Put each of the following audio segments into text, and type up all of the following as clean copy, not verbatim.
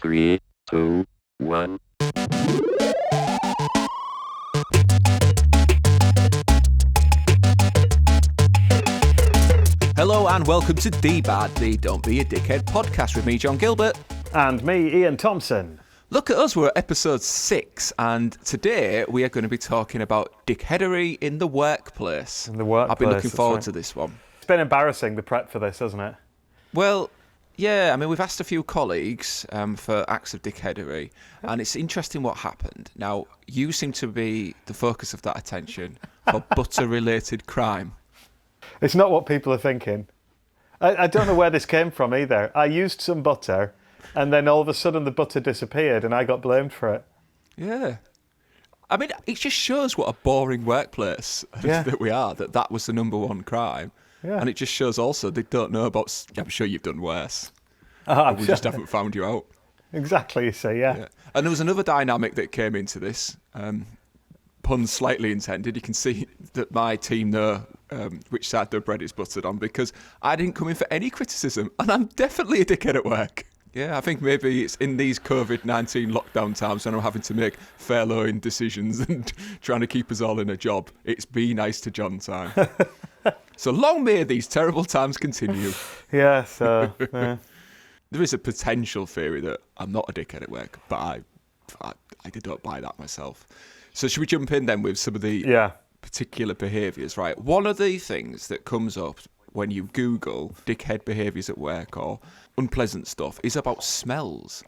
3, 2, 1. Hello and welcome to DBAD, the Don't Be a Dickhead podcast with me, John Gilbert. And me, Ian Thompson. Look at us, we're at episode 6, and today we are going to be talking about dickheadery in the workplace. In the workplace, I've been looking forward right. to this one. It's been embarrassing, the prep for this, hasn't it? Well, yeah, I mean, we've asked a few colleagues for acts of dickheadery, and it's interesting what happened. Now, you seem to be the focus of that attention for butter-related crime. It's not what people are thinking. I don't know where this came from either. I used some butter, and then all of a sudden the butter disappeared, and I got blamed for it. Yeah. I mean, it just shows what a boring workplace that we are, that was the number one crime. Yeah. And it just shows also they don't know about... I'm sure you've done worse. We just haven't found you out. Exactly, you see, yeah. And there was another dynamic that came into this. Pun slightly intended. You can see that my team know which side their bread is buttered on, because I didn't come in for any criticism, and I'm definitely a dickhead at work. Yeah, I think maybe it's in these COVID-19 lockdown times when I'm having to make furloughing decisions and trying to keep us all in a job. It's be nice to John time. So long may these terrible times continue. Yeah, so... Yeah. There is a potential theory that I'm not a dickhead at work, but I don't buy that myself. So should we jump in then with some of the particular behaviours, right? One of the things that comes up when you Google dickhead behaviours at work or unpleasant stuff is about smells.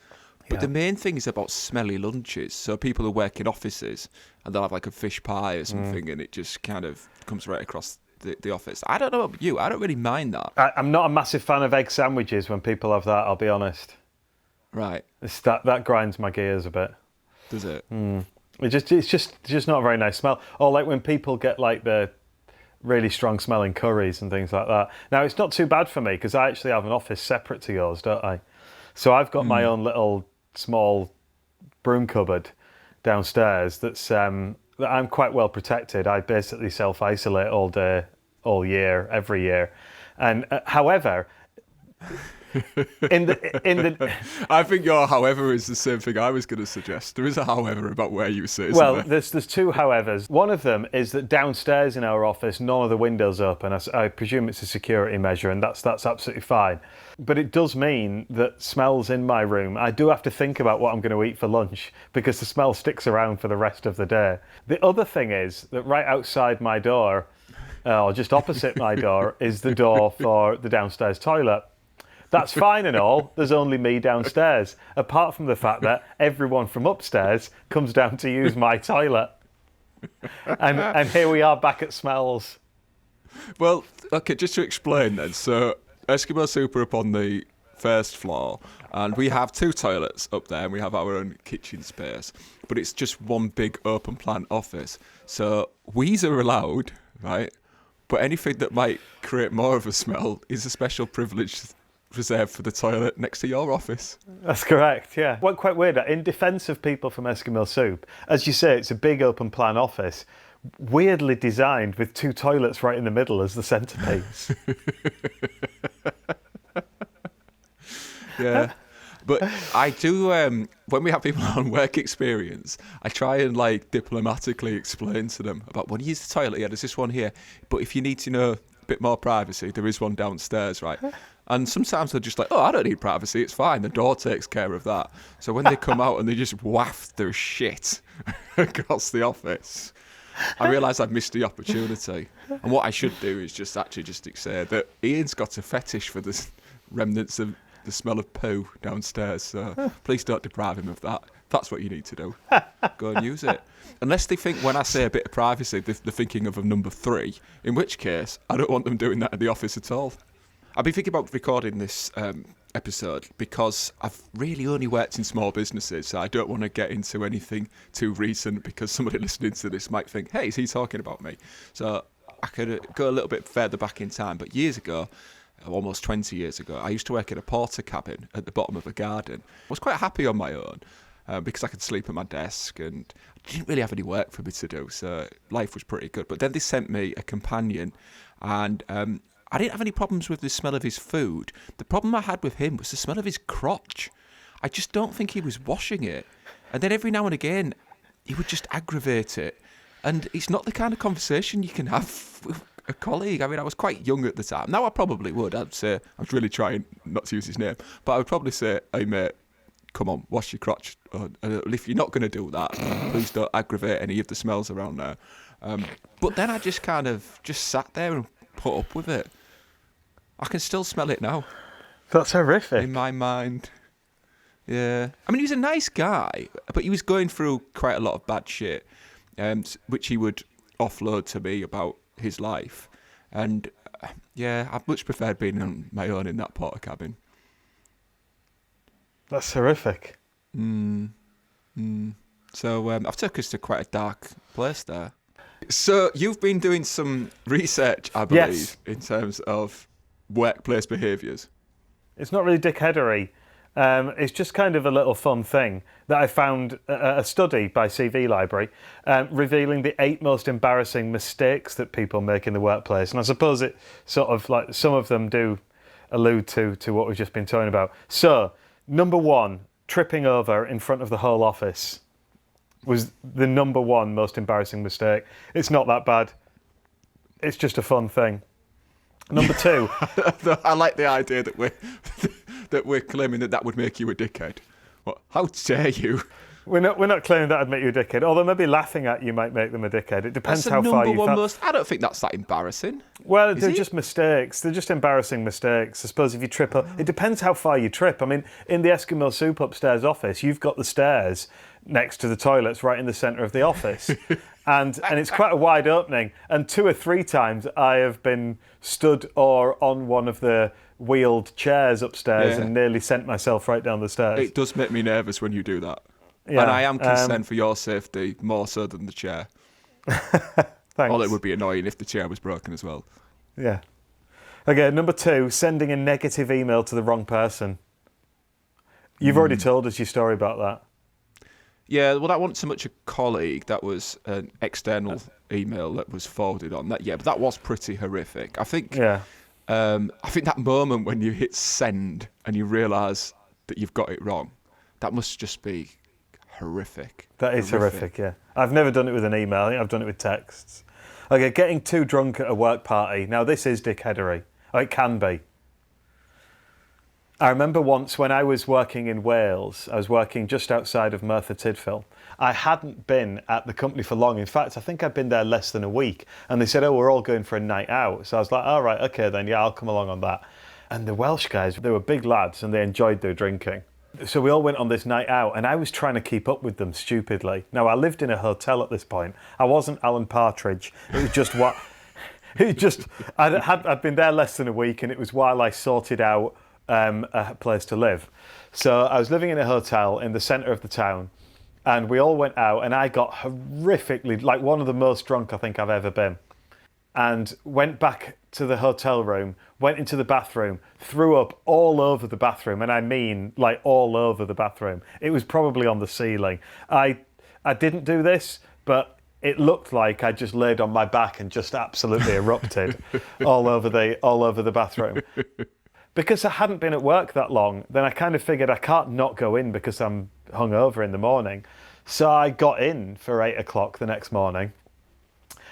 But the main thing is about smelly lunches. So people who work in offices and they'll have like a fish pie or something and it just kind of comes right across the office. I don't know about you. I don't really mind that. I'm not a massive fan of egg sandwiches when people have that, I'll be honest. Right. That grinds my gears a bit. Does it? It's just not a very nice smell. Or like when people get like the really strong smelling curries and things like that. Now, it's not too bad for me because I actually have an office separate to yours, don't I? So I've got my own little small broom cupboard downstairs that I'm quite well protected. I basically self-isolate all day, all year, every year. And however... In the I think your however is the same thing I was going to suggest. There is a however about where you sit, isn't well, there? there's two howevers. One of them is that downstairs in our office, none of the windows open. I presume it's a security measure, and that's absolutely fine. But it does mean that smells in my room, I do have to think about what I'm going to eat for lunch because the smell sticks around for the rest of the day. The other thing is that right outside my door, or just opposite my door, is the door for the downstairs toilet. That's fine and all, there's only me downstairs, apart from the fact that everyone from upstairs comes down to use my toilet. And here we are back at smells. Well, okay, just to explain then. So, Eskimo Soup are up on the first floor, and we have 2 toilets up there, and we have our own kitchen space. But it's just one big open plan office. So, we's are allowed, right? But anything that might create more of a smell is a special privilege reserved for the toilet next to your office. That's correct, yeah. What quite weird, in defence of people from Eskimo Soup, as you say, it's a big open plan office, weirdly designed with 2 toilets right in the middle as the centrepiece. Yeah. But I do, when we have people on work experience, I try and like diplomatically explain to them about when you use the toilet, there's this one here, but if you need to know a bit more privacy, there is one downstairs, right? And sometimes they're just like, I don't need privacy, it's fine, the door takes care of that. So when they come out and they just waft their shit across the office, I realise I've missed the opportunity. And what I should do is just say that Ian's got a fetish for the remnants of the smell of poo downstairs, so please don't deprive him of that. That's what you need to do. Go and use it. Unless they think when I say a bit of privacy, they're thinking of a number 3, in which case I don't want them doing that in the office at all. I've been thinking about recording this episode because I've really only worked in small businesses, so I don't want to get into anything too recent because somebody listening to this might think, hey, is he talking about me? So I could go a little bit further back in time, but years ago, almost 20 years ago, I used to work in a porter cabin at the bottom of a garden. I was quite happy on my own because I could sleep at my desk and I didn't really have any work for me to do, so life was pretty good. But then they sent me a companion and I didn't have any problems with the smell of his food. The problem I had with him was the smell of his crotch. I just don't think he was washing it. And then every now and again, he would just aggravate it. And it's not the kind of conversation you can have with a colleague. I mean, I was quite young at the time. Now I probably would. I'd say, I was really trying not to use his name, but I would probably say, hey mate, come on, wash your crotch. If you're not going to do that, please don't aggravate any of the smells around there. But then I just kind of just sat there and put up with it. I can still smell it now. That's horrific. In my mind. Yeah. I mean, he was a nice guy, but he was going through quite a lot of bad shit, which he would offload to me about his life. And yeah, I much preferred being on my own in that porta cabin. That's horrific. So I've taken us to quite a dark place there. So you've been doing some research, I believe, Yes. in terms of workplace behaviours. It's not really dickheadery. It's just kind of a little fun thing that I found a study by CV Library revealing the 8 most embarrassing mistakes that people make in the workplace. And I suppose it sort of like some of them do allude to what we've just been talking about. So, number 1, tripping over in front of the whole office was the number 1 most embarrassing mistake. It's not that bad. It's just a fun thing. Number 2. I like the idea that we're claiming that would make you a dickhead. What? How dare you? We're not claiming that I'd make you a dickhead, although maybe laughing at you might make them a dickhead. It depends That's how the far number you one most. I don't think that's that embarrassing. Well, Is they're it? just mistakes. They're just embarrassing mistakes. I suppose if you trip up, it depends how far you trip. I mean, in the Eskimo Soup upstairs office, you've got the stairs next to the toilets right in the centre of the office. and it's quite a wide opening. And 2 or 3 times I have been stood or on one of the wheeled chairs upstairs and nearly sent myself right down the stairs. It does make me nervous when you do that. Yeah, And I am concerned for your safety more so than the chair. Thanks. Although it would be annoying if the chair was broken as well. Yeah. Okay, number 2, sending a negative email to the wrong person. You've already told us your story about that. Yeah, well, that wasn't so much a colleague. That was an external email that was forwarded on that. Yeah, but that was pretty horrific. I think. Yeah. I think that moment when you hit send and you realise that you've got it wrong, that must just be horrific. That is horrific, yeah. I've never done it with an email. I think I've done it with texts. Okay, getting too drunk at a work party. Now, this is dickheadery. Oh, it can be. I remember once when I was working in Wales, I was working just outside of Merthyr Tydfil. I hadn't been at the company for long. In fact, I think I'd been there less than a week. And they said, oh, we're all going for a night out. So I was like, all right, okay then, yeah, I'll come along on that. And the Welsh guys, they were big lads and they enjoyed their drinking. So we all went on this night out and I was trying to keep up with them stupidly. Now, I lived in a hotel at this point. I wasn't Alan Partridge. It was just what... I'd been there less than a week and it was while I sorted out a place to live. So I was living in a hotel in the centre of the town and we all went out and I got horrifically, like one of the most drunk I think I've ever been. And went back to the hotel room, went into the bathroom, threw up all over the bathroom, and I mean like all over the bathroom. It was probably on the ceiling. I didn't do this, but it looked like I just laid on my back and just absolutely erupted all over the bathroom. Because I hadn't been at work that long, then I kind of figured I can't not go in because I'm hungover in the morning. So I got in for 8 o'clock the next morning.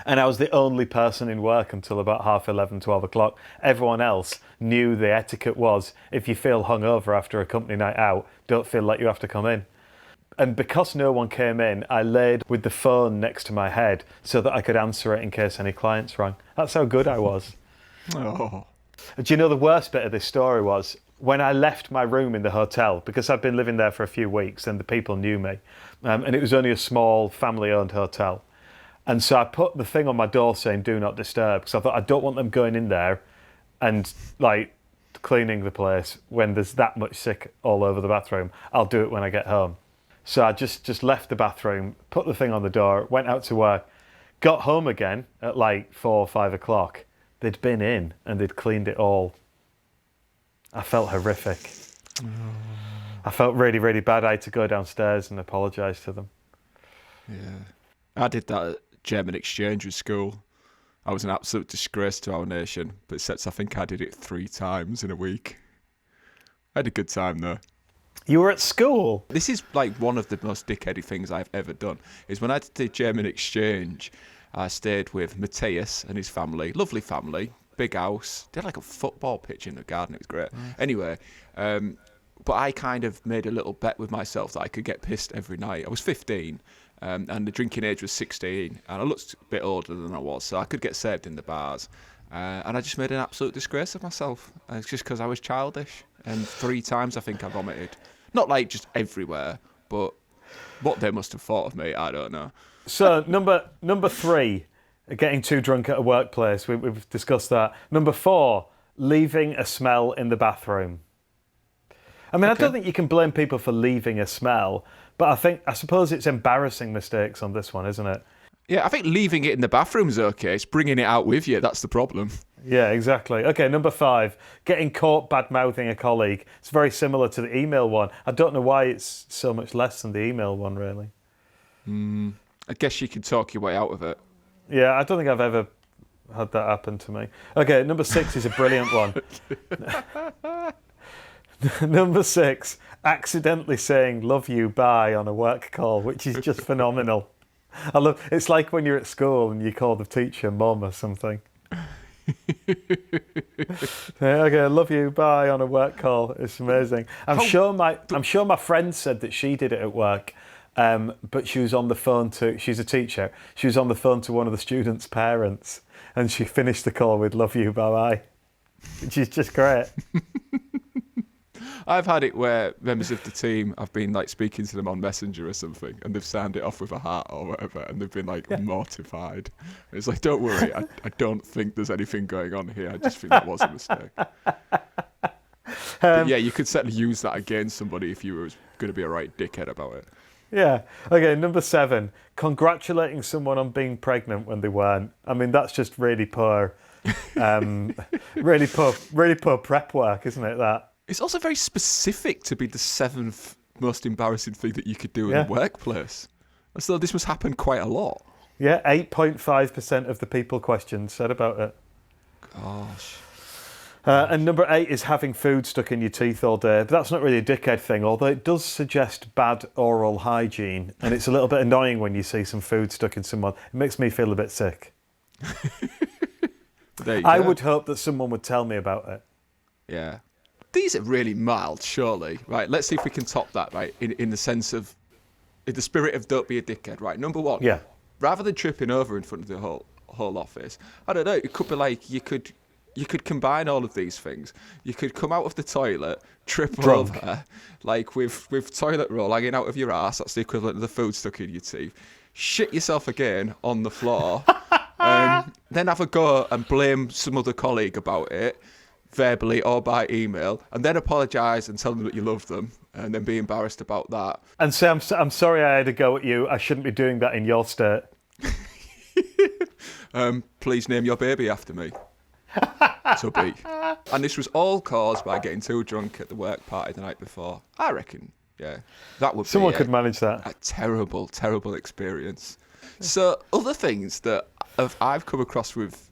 And I was the only person in work until about 11:30, 12 o'clock. Everyone else knew the etiquette was, if you feel hungover after a company night out, don't feel like you have to come in. And because no one came in, I laid with the phone next to my head so that I could answer it in case any clients rang. That's how good I was. Oh. Do you know the worst bit of this story was when I left my room in the hotel, because I'd been living there for a few weeks and the people knew me, and it was only a small family-owned hotel. And so I put the thing on my door saying, do not disturb, because I thought I don't want them going in there and like cleaning the place when there's that much sick all over the bathroom. I'll do it when I get home. So I just left the bathroom, put the thing on the door, went out to work, got home again at like 4 or 5 o'clock. They'd been in and they'd cleaned it all. I felt horrific. I felt really, really bad. I had to go downstairs and apologise to them. Yeah. I did that at German exchange with school. I was an absolute disgrace to our nation, but I think I did it 3 times in a week. I had a good time though. You were at school? This is like one of the most dickheady things I've ever done. Is when I did the German exchange, I stayed with Matthias and his family. Lovely family, big house. They had like a football pitch in the garden. It was great. Anyway, but I kind of made a little bet with myself that I could get pissed every night. I was 15. And the drinking age was 16, and I looked a bit older than I was, so I could get served in the bars. And I just made an absolute disgrace of myself. It's just because I was childish. And 3 times I think I vomited. Not like just everywhere, but what they must have thought of me, I don't know. So number 3, getting too drunk at a workplace. We've discussed that. Number 4, leaving a smell in the bathroom. I mean, Okay. I don't think you can blame people for leaving a smell, but I suppose it's embarrassing mistakes on this one, isn't it? Yeah, I think leaving it in the bathroom's okay. It's bringing it out with you. That's the problem. Yeah, exactly. Okay, number 5, getting caught bad-mouthing a colleague. It's very similar to the email one. I don't know why it's so much less than the email one, really. I guess you can talk your way out of it. Yeah, I don't think I've ever had that happen to me. Okay, number 6 is a brilliant one. Number 6, accidentally saying "love you, bye" on a work call, which is just phenomenal. It's like when you're at school and you call the teacher mum or something. Okay, love you, bye on a work call. It's amazing. I'm sure my friend said that she did it at work, but she was on the phone she's a teacher. She was on the phone to one of the students' parents, and she finished the call with "love you, bye," which is just great. I've had it where members of the team, I've been like speaking to them on Messenger or something, and they've signed it off with a heart or whatever, and they've been like mortified. It's like, don't worry, I don't think there's anything going on here. I just think that was a mistake. But yeah, you could certainly use that against somebody if you were going to be a right dickhead about it. Yeah. Okay, number 7, congratulating someone on being pregnant when they weren't. I mean, that's just really poor, really poor prep work, isn't it, that? It's also very specific to be the 7th most embarrassing thing that you could do in the workplace. As though this must happen quite a lot. Yeah, 8.5% of the people questioned said about it. Gosh. And number 8 is having food stuck in your teeth all day. But that's not really a dickhead thing, although it does suggest bad oral hygiene. And it's a little bit annoying when you see some food stuck in someone. It makes me feel a bit sick. There you I go. would hope that someone would tell me about it. Yeah. These are really mild, surely. Right, let's see if we can top that, right, in the sense of, in the spirit of don't be a dickhead, right? Number 1, Yeah. rather than tripping over in front of the whole office, I don't know, it could be like you could combine all of these things. You could come out of the toilet, trip Drunk. over, like with toilet roll hanging out of your ass, that's the equivalent of the food stuck in your teeth, shit yourself again on the floor, then have a go and blame some other colleague about it, verbally or by email, and then apologise and tell them that you love them, and then be embarrassed about that. And say, I'm sorry I had a go at you. I shouldn't be doing that in your state. Please name your baby after me. Tubby. And this was all caused by getting too drunk at the work party the night before. I reckon, yeah, that would Someone be could manage that. a terrible, terrible experience. So other things that I've come across with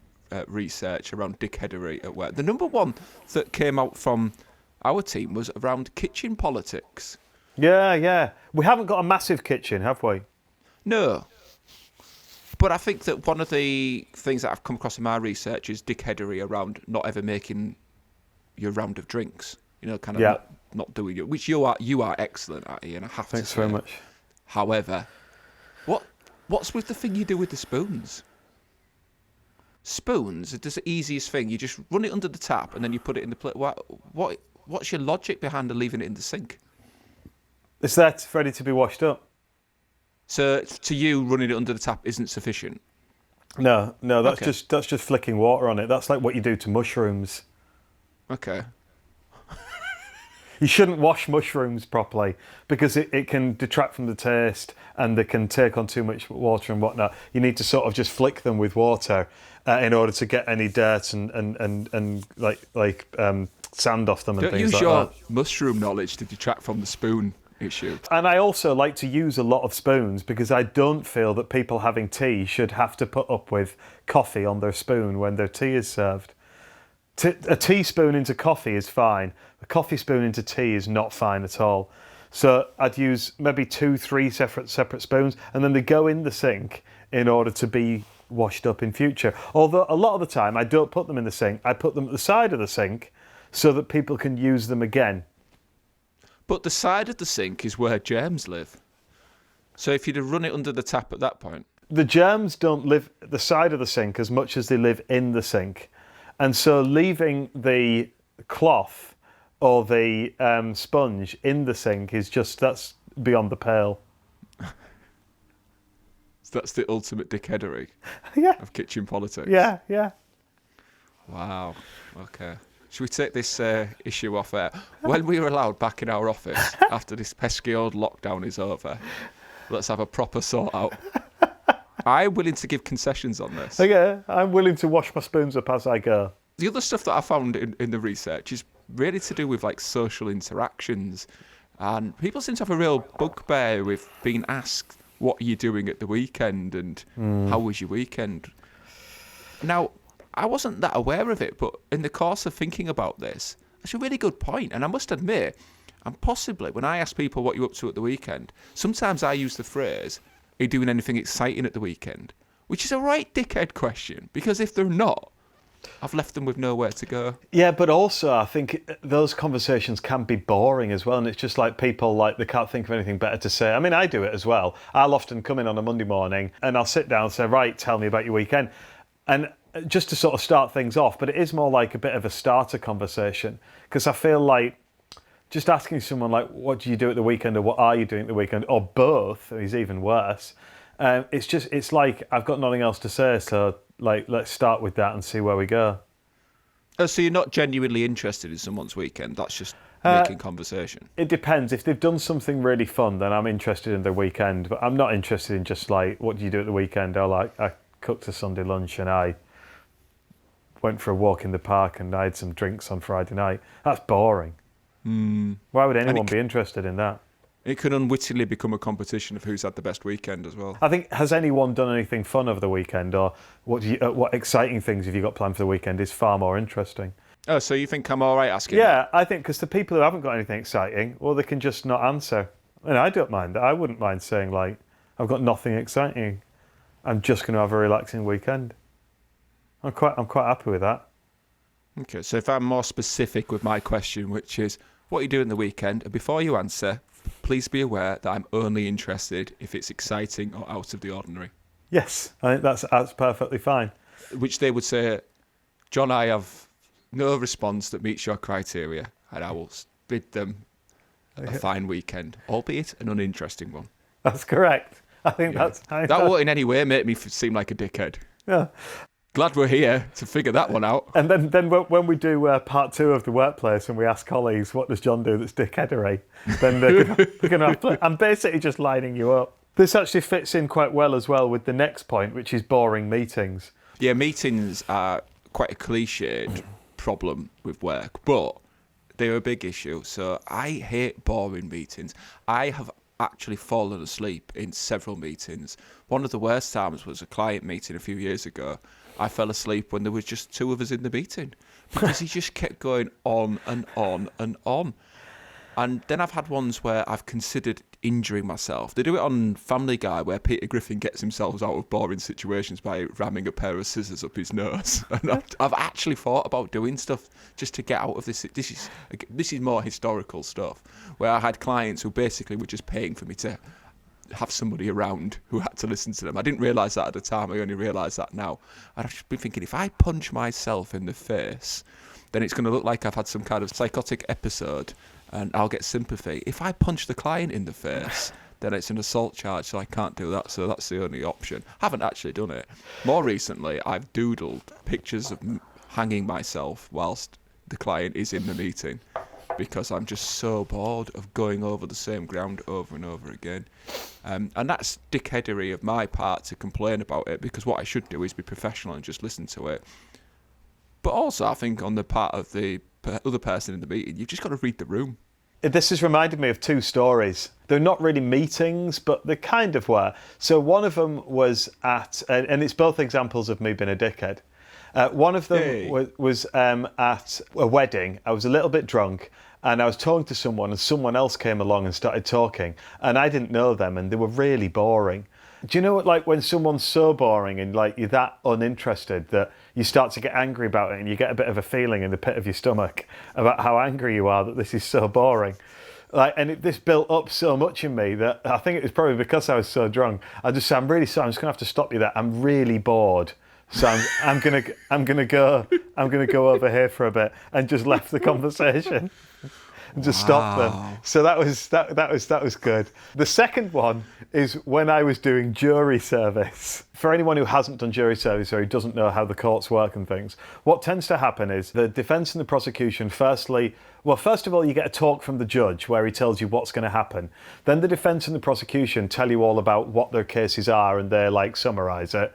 research around dickheadery at work. The number 1 that came out from our team was around kitchen politics. Yeah. We haven't got a massive kitchen, have we? No. But I think that one of the things that I've come across in my research is dickheadery around not ever making your round of drinks. You know, kind of not doing it, which you are excellent at, Ian, I have to say. Thanks very much. However, what's with the thing you do with the spoons? Spoons, it's the easiest thing. You just run it under the tap and then you put it in the plate. What's your logic behind leaving it in the sink? It's there ready to be washed up. So to you, running it under the tap isn't sufficient? No, that's Okay. just flicking water on it. That's like what you do to mushrooms. Okay. You shouldn't wash mushrooms properly because it can detract from the taste and they can take on too much water and whatnot. You need to sort of just flick them with water in order to get any dirt and sand off them and Don't things use like your that. mushroom knowledge to detract from the spoon issue. And I also like to use a lot of spoons because I don't feel that people having tea should have to put up with coffee on their spoon when their tea is served. A teaspoon into coffee is fine. A coffee spoon into tea is not fine at all. So I'd use maybe 2, 3 separate spoons, and then they go in the sink in order to be washed up in future. Although a lot of the time I don't put them in the sink, I put them at the side of the sink so that people can use them again. But the side of the sink is where germs live. So if you'd have run it under the tap at that point... The germs don't live at the side of the sink as much as they live in the sink. And so leaving the cloth or the sponge in the sink is just, that's beyond the pale. So that's the ultimate dickheadery of kitchen politics. Yeah, yeah. Wow. Okay. Should we take this issue off air? When we were allowed back in our office after this pesky old lockdown is over, let's have a proper sort out. I'm willing to give concessions on this. Okay, I'm willing to wash my spoons up as I go. The other stuff that I found in the research is really to do with like social interactions. And people seem to have a real bugbear with being asked, what are you doing at the weekend and how was your weekend? Now, I wasn't that aware of it, but in the course of thinking about this, it's a really good point. And I must admit, and possibly when I ask people what you're up to at the weekend, sometimes I use the phrase, are you doing anything exciting at the weekend? Which is a right dickhead question, because if they're not, I've left them with nowhere to go. Yeah, but also I think those conversations can be boring as well, and it's just like people, like, they can't think of anything better to say. I mean, I do it as well. I'll often come in on a Monday morning and I'll sit down and say, right, tell me about your weekend. And just to sort of start things off, but it is more like a bit of a starter conversation, because I feel like just asking someone, like, what do you do at the weekend, or what are you doing at the weekend, or both is even worse. It's like I've got nothing else to say, so like let's start with that and see where we go. Oh, so you're not genuinely interested in someone's weekend? That's just making conversation? It depends. If they've done something really fun, then I'm interested in their weekend. But I'm not interested in just like, what do you do at the weekend? Or like, I cooked a Sunday lunch and I went for a walk in the park and I had some drinks on Friday night. That's boring. Why would anyone be interested in that? It can unwittingly become a competition of who's had the best weekend as well. I think, has anyone done anything fun over the weekend, or what exciting things have you got planned for the weekend is far more interesting. Oh, so you think I'm all right asking? Yeah, I think because the people who haven't got anything exciting, well, they can just not answer. And I don't mind that. I wouldn't mind saying, like, I've got nothing exciting. I'm just going to have a relaxing weekend. I'm quite happy with that. Okay, so if I'm more specific with my question, which is, what are you doing the weekend? And before you answer, please be aware that I'm only interested if it's exciting or out of the ordinary. Yes, I think that's perfectly fine. Which they would say, John, I have no response that meets your criteria, and I will bid them a fine weekend, albeit an uninteresting one. That's correct. I think that won't in any way make me seem like a dickhead. Yeah. Glad we're here to figure that one out. And then when we do part 2 of the workplace and we ask colleagues, what does John do that's dickheadery? Then we're going to have to... I'm basically just lining you up. This actually fits in quite well as well with the next point, which is boring meetings. Yeah, meetings are quite a cliched problem with work, but they're a big issue. So I hate boring meetings. I have actually fallen asleep in several meetings. One of the worst times was a client meeting a few years ago. I fell asleep when there was just 2 of us in the meeting because he just kept going on and on and on. And then I've had ones where I've considered injuring myself. They do it on Family Guy, where Peter Griffin gets himself out of boring situations by ramming a pair of scissors up his nose. And I've actually thought about doing stuff just to get out of this. This is more historical stuff, where I had clients who basically were just paying for me to have somebody around who had to listen to them. I didn't realise that at the time. I only realise that now. And I've just been thinking, if I punch myself in the face, then it's going to look like I've had some kind of psychotic episode and I'll get sympathy. If I punch the client in the face, then it's an assault charge, so I can't do that. So that's the only option. Haven't actually done it. More recently, I've doodled pictures of hanging myself whilst the client is in the meeting, because I'm just so bored of going over the same ground over and over again. And that's dickheadery of my part to complain about it, because what I should do is be professional and just listen to it. But also, I think on the part of the other person in the meeting, you've just got to read the room. This has reminded me of 2 stories. They're not really meetings, but they kind of were. So one of them was at, and it's both examples of me being a dickhead. One of them was at a wedding. I was a little bit drunk, and I was talking to someone, and someone else came along and started talking, and I didn't know them, and they were really boring. Do you know what, like when someone's so boring and like you're that uninterested that you start to get angry about it, and you get a bit of a feeling in the pit of your stomach about how angry you are that this is so boring. Like, and this built up so much in me that I think it was probably because I was so drunk. I just said, I'm really sorry. I'm just gonna have to stop you there. I'm really bored, so I'm gonna go over here for a bit, and just left the conversation and just stopped them. So that was good. The second one is when I was doing jury service. For anyone who hasn't done jury service or who doesn't know how the courts work and things, what tends to happen is the defence and the prosecution, first of all, you get a talk from the judge where he tells you what's going to happen. Then the defence and the prosecution tell you all about what their cases are, and they like summarise it.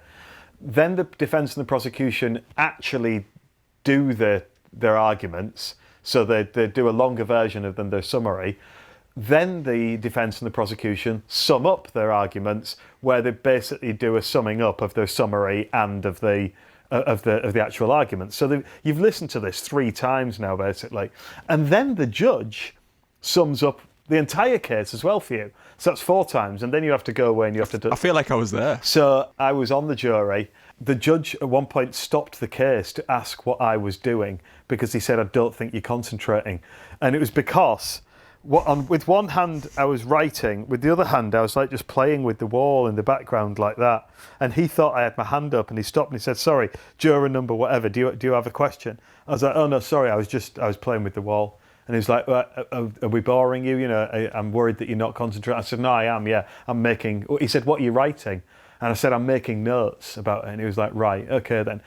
Then the defence and the prosecution actually do their arguments, so they do a longer version of their summary. Then the defence and the prosecution sum up their arguments, where they basically do a summing up of their summary and of the actual arguments. So you've listened to this 3 times now, basically, and then the judge sums up the entire case as well for you. So that's 4 times, and then you have to go away and you have to do. I feel like I was there. So I was on the jury. The judge at one point stopped the case to ask what I was doing, because he said, I don't think you're concentrating. And it was because with one hand I was writing, with the other hand I was like just playing with the wall in the background like that. And he thought I had my hand up, and he stopped and he said, sorry, juror number whatever, do you have a question? I was like, oh no, sorry, I was playing with the wall. And he was like, well, are we boring you? You know, I'm worried that you're not concentrating. I said, no, I am, yeah. I'm making... He said, what are you writing? And I said, I'm making notes about it. And he was like, right, okay then.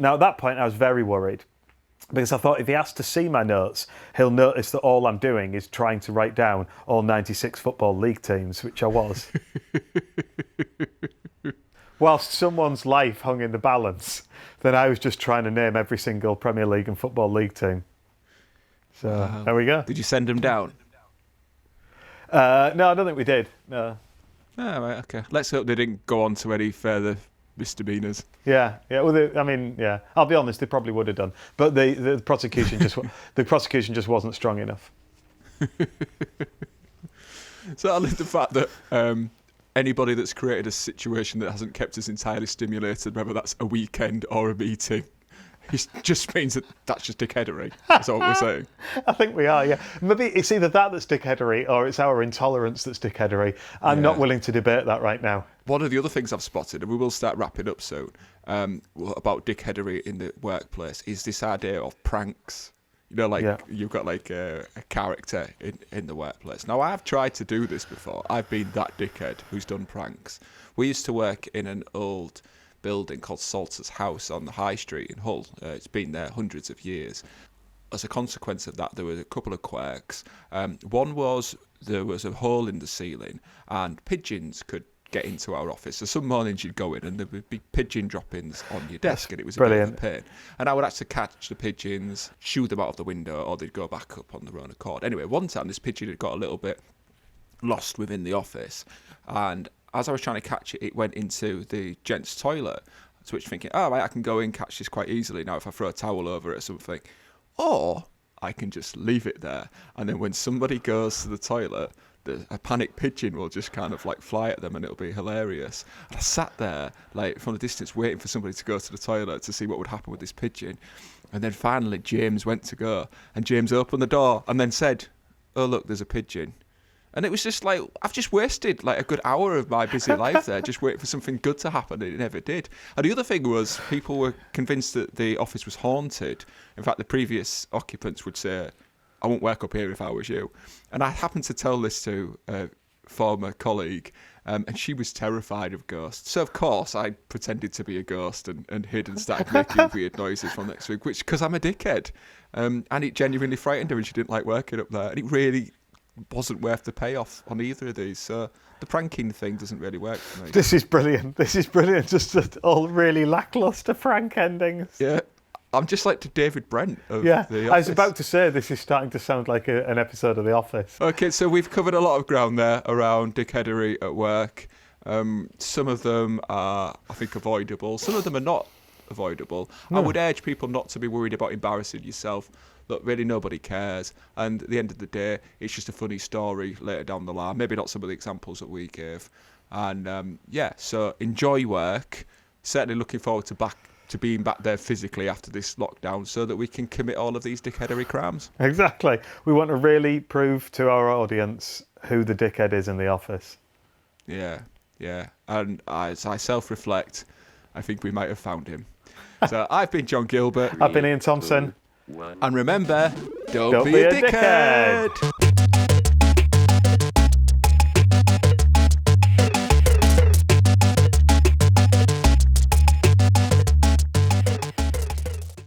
Now, at that point, I was very worried, because I thought if he has to see my notes, he'll notice that all I'm doing is trying to write down all 96 Football League teams, which I was. Whilst someone's life hung in the balance, then I was just trying to name every single Premier League and Football League team. So there we go. Did you send him down? No, I don't think we did. No. Oh, right, okay. Let's hope they didn't go on to any further misdemeanors. Yeah. Well, I'll be honest, they probably would have done, but the prosecution just wasn't strong enough. So I like the fact that anybody that's created a situation that hasn't kept us entirely stimulated, whether that's a weekend or a meeting, it just means that's just dickheadery. That's all we're saying. I think we are, yeah. Maybe it's either that's dickheadery or it's our intolerance that's dickheadery. I'm not willing to debate that right now. One of the other things I've spotted, and we will start wrapping up soon, about dickheadery in the workplace, is this idea of pranks. You know, you've got like a character in the workplace. Now, I've tried to do this before. I've been that dickhead who's done pranks. We used to work in an old building called Salter's House on the High Street in Hull. It's been there hundreds of years. As a consequence of that, there were a couple of quirks. One was there was a hole in the ceiling, and pigeons could get into our office. So some mornings you'd go in and there would be pigeon droppings on your desk, and it was a bit of a pain. And I would actually catch the pigeons, shoo them out of the window, or they'd go back up on their own accord. Anyway, one time this pigeon had got a little bit lost within the office, and as I was trying to catch it, it went into the gents' toilet. So which thinking, oh, right, I can go in, catch this quite easily now if I throw a towel over it or something. Or I can just leave it there. And then when somebody goes to the toilet, a panicked pigeon will just kind of like fly at them, and it'll be hilarious. And I sat there like from a distance waiting for somebody to go to the toilet to see what would happen with this pigeon. And then finally James went to go, and James opened the door and then said, oh, look, there's a pigeon. And it was just like, I've just wasted like a good hour of my busy life there just waiting for something good to happen, and it never did. And the other thing was, people were convinced that the office was haunted. In fact, the previous occupants would say, I won't work up here if I was you. And I happened to tell this to a former colleague, and she was terrified of ghosts. So, of course, I pretended to be a ghost and hid and started making weird noises from next week, because I'm a dickhead. And it genuinely frightened her, and she didn't like working up there. And it really wasn't worth the payoff on either of these. So the pranking thing doesn't really work for me. This is brilliant. Just all really lacklustre prank endings. Yeah. I'm just like the David Brent of The Office. I was about to say, this is starting to sound like an episode of The Office. Okay, so we've covered a lot of ground there around dickheadery at work. Some of them are, I think, avoidable. Some of them are not avoidable. I would urge people not to be worried about embarrassing yourself. Look, really nobody cares. And at the end of the day, it's just a funny story later down the line. Maybe not some of the examples that we gave. And so enjoy work. Certainly looking forward to being back there physically after this lockdown so that we can commit all of these dickheadery crimes. Exactly. We want to really prove to our audience who the dickhead is in the office. Yeah. And as I self-reflect, I think we might have found him. So I've been John Gilbert. I've been Ian Thompson. 1. And remember, don't be a dickhead.